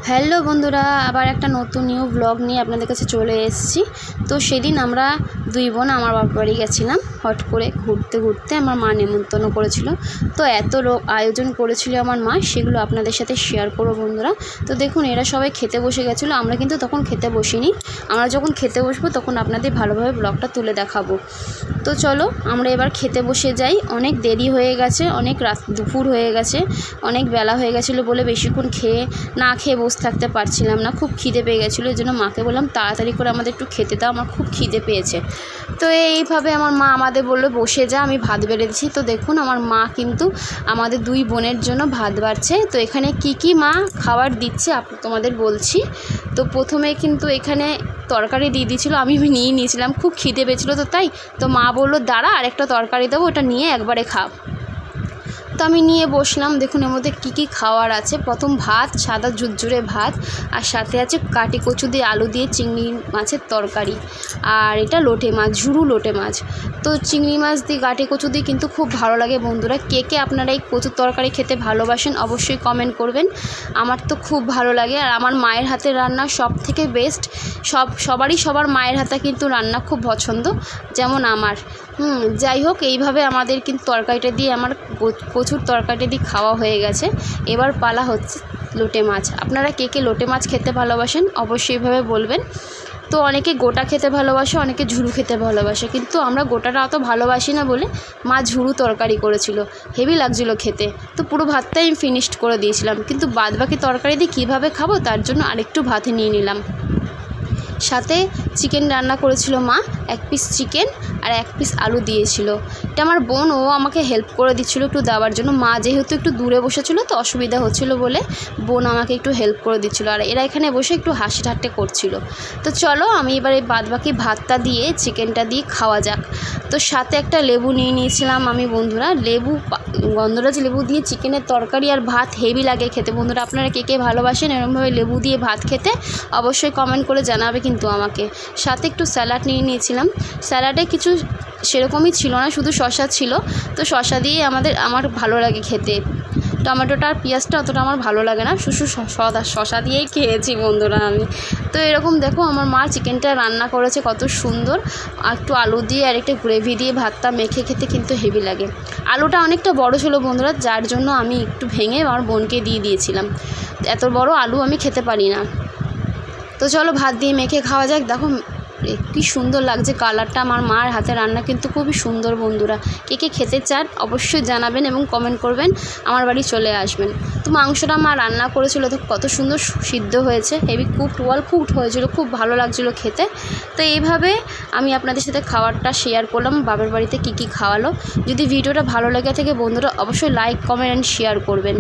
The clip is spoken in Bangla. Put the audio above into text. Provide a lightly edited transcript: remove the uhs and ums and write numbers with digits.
হ্যালো বন্ধুরা, আবার একটা নতুন নিউ ব্লগ নিয়ে আপনাদের কাছে চলে এসেছি। তো সেদিন আমরা দুই বোন আমার বাবার বাড়ি গেছিলাম। হট করে ঘুরতে ঘুরতে আমার মা নেমন্তন্ন করেছিল। তো এত লোক আয়োজন করেছিল আমার মা, সেগুলো আপনাদের সাথে শেয়ার করবো বন্ধুরা। তো দেখুন, এরা সবাই খেতে বসে গেছিলো, আমরা কিন্তু তখন খেতে বসিনি। আমরা যখন খেতে বসবো তখন আপনাদের ভালোভাবে ব্লগটা তুলে দেখাবো। তো চলো আমরা এবার খেতে বসে যাই। অনেক দেরি হয়ে গেছে, অনেক দুপুর হয়ে গেছে, অনেক বেলা হয়ে গেছিলো বলে বেশিক্ষণ না খেয়ে বসে থাকতে পারছিলাম না। খুব খিদে পেয়ে গেছিলো, এই জন্য মাকে বললাম তাড়াতাড়ি করে আমাদের একটু খেতে দাও, আমার খুব খিদে পেয়েছে। তো এইভাবে আমার মা আমাদের বললো বসে যা, আমি ভাত বেড়ে দিচ্ছি। তো দেখুন আমার মা কিন্তু আমাদের দুই বোনের জন্য ভাত বাড়ছে। তো এখানে কি মা খাবার দিচ্ছে তোমাদের বলছি। তো প্রথমে কিন্তু এখানে তরকারি দিয়ে দিয়েছিলো, আমি নিয়ে নিয়েছিলাম, খুব খিদে পেয়েছিলো তো তাই। তো মা বললো দাঁড়া, আরেকটা তরকারি দেবো, ওটা নিয়ে একবারে খা। তো আমি নিয়ে বসলাম। দেখুন এর মধ্যে কী খাওয়ার আছে। প্রথম ভাত, সাদা ঝুরঝুরে ভাত, আর সাথে আছে কাটি কচু দিয়ে আলু দিয়ে চিংড়ি মাছের তরকারি, আর এটা লোটে মাছ, ঝুরু লোটে মাছ। তো চিংড়ি মাছ দিয়ে কাটি কচু দিয়ে কিন্তু খুব ভালো লাগে বন্ধুরা। কে আপনারা এই কচুর তরকারি খেতে ভালোবাসেন অবশ্যই কমেন্ট করবেন। আমার তো খুব ভালো লাগে, আর আমার মায়ের হাতের রান্না সব থেকে বেস্ট। সবার মায়ের হাতে কিন্তু রান্না খুব পছন্দ, যেমন আমার। যাই হোক, এইভাবে আমাদের কিন্তু তরকারিটা দিয়ে আমার কচুর তরকারিটা দিয়ে খাওয়া হয়ে গেছে। এবার পালা হচ্ছে লোটে মাছ। আপনারা কে লোটে মাছ খেতে ভালোবাসেন অবশ্যই এইভাবে বলবেন। তো অনেকে গোটা খেতে ভালোবাসে, অনেকে ঝুরু খেতে ভালোবাসে, কিন্তু আমরা গোটাটা অত ভালোবাসি না বলে মা ঝুরু তরকারি করেছিল, হেভি লাগছিলো খেতে। তো পুরো ভাতটাই আমি ফিনিশড করে দিয়েছিলাম, কিন্তু বাদবাকি তরকারি দিয়ে কীভাবে খাবো তার জন্য আরেকটু ভাতে নিয়ে নিলাম। সাথে চিকেন রান্না করেছিল মা, 1 পিস চিকেন আর 1 পিস আলু দিয়েছিল। এটা আমার বোন, ও আমাকে হেল্প করে দিচ্ছিলো একটু দেওয়ার জন্য। মা যেহেতু একটু দূরে বসেছিলো তো অসুবিধা হচ্ছিলো বলে বোন আমাকে একটু হেল্প করে দিচ্ছিলো, আর এরা এখানে বসে একটু হাসি ঠাট্টে করছিল। তো চলো আমি এবার এই বাদবাকি ভাতটা দিয়ে চিকেনটা দিয়ে খাওয়া যাক। তো সাথে একটা লেবু নিয়ে নিয়েছিলাম আমি বন্ধুরা। গন্ধরাজ লেবু দিয়ে চিকেনের তরকারি আর ভাত হেভি লাগে খেতে বন্ধুরা। আপনারা কে ভালোবাসেন এরকমভাবে লেবু দিয়ে ভাত খেতে অবশ্যই কমেন্ট করে জানাবে কিন্তু আমাকে। সাথে একটু স্যালাড নিয়ে নিয়েছিলাম। স্যালাডে কিছু সেরকমই ছিল না, শুধু শসা ছিল। তো শসা দিয়ে আমার ভালো লাগে খেতে। টমেটোটা আর পেঁয়াজটা অতটা আমার ভালো লাগে না, শুধু শসা দিয়েই খেয়েছি বন্ধুরা আমি। তো এরকম দেখো আমার মা চিকেনটা রান্না করেছে কত সুন্দর, আর একটু আলু দিয়ে আর একটা গ্রেভি দিয়ে ভাতটা মেখে খেতে কিন্তু হেভি লাগে। আলুটা অনেকটা বড় ছিল বন্ধুরা, যার জন্য আমি একটু ভেঙে আমার বোনকে দিয়ে দিয়েছিলাম। এত বড় আলু আমি খেতে পারি না। তো চলো ভাত দিয়ে মেখে খাওয়া যাক। দেখো কি সুন্দর লাগছে কালারটা। আমার মার হাতে রান্না কিন্তু খুবই সুন্দর বন্ধুরা। কে খেতে চান অবশ্যই জানাবেন এবং কমেন্ট করবেন, আমার বাড়ি চলে আসবেন। তো মাংসটা মা রান্না করেছিল, তো কত সুন্দর সিদ্ধ হয়েছে, হেভি কুকড হয়েছিল, খুব ভালো লাগছিলো খেতে। তো এইভাবে আমি আপনাদের সাথে খাবারটা শেয়ার করলাম, বাবার বাড়িতে কী খাওয়ালো। যদি ভিডিওটা ভালো লেগে থাকে বন্ধুরা অবশ্যই লাইক, কমেন্ট অ্যান্ড শেয়ার করবেন।